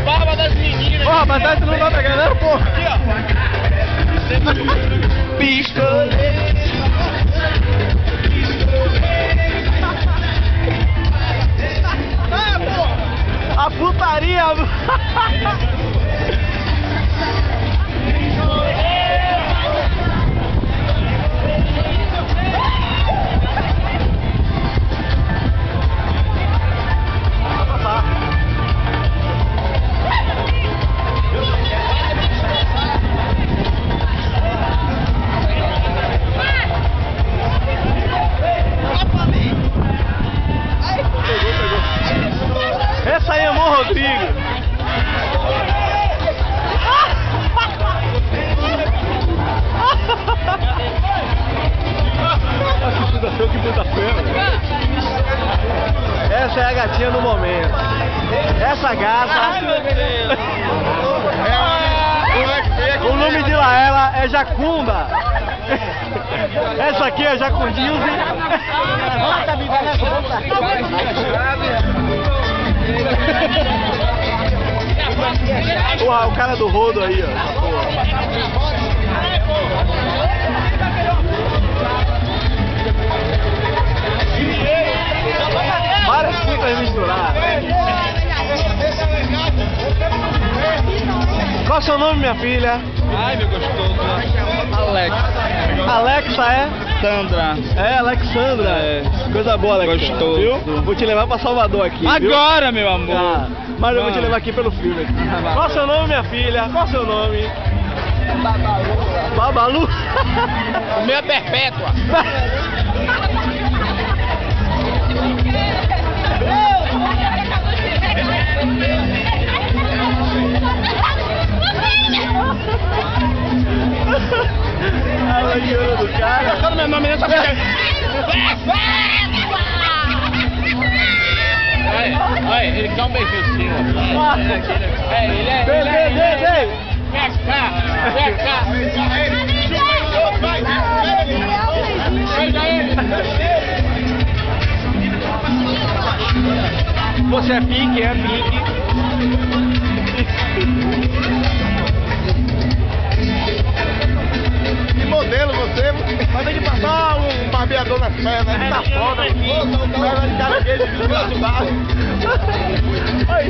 o barba das meninas. Porra, mas aí tu não vai pegar não, porra. Aqui, ó. Pistoleiro. A putaria. Essa aí é Amor Rodrigo. Que puta pena. Essa é a gatinha do momento. Essa gata. Ai, meu Deus. O nome de ela é Jacunda. Essa aqui é Jacundilze. Porra, o cara do rodo aí, ó. Várias putas misturadas. Qual é o seu nome, minha filha? Ai, meu gostoso. Alex. Alexa é? Sandra. É, Alexandra. É. Coisa boa, Alexa. Gostoso. Viu? Vou te levar pra Salvador aqui. Agora, meu Viu? amor. Ah, mas eu vou te levar aqui pelo filme. Qual é o seu nome, minha filha? Qual é o seu nome? Babalu. Babalu? O meu é Perpétua. Ela chorou do cara. Qual é o meu nome nessa fica? Olha, ele quer um beijinho assim, ó. Ele é. Vem. Vem cá. Você é pique, é pique. Que modelo você? Vai ter que passar um barbeador nas pernas, tá foda. Perna de caranguejo de baixo. Oi.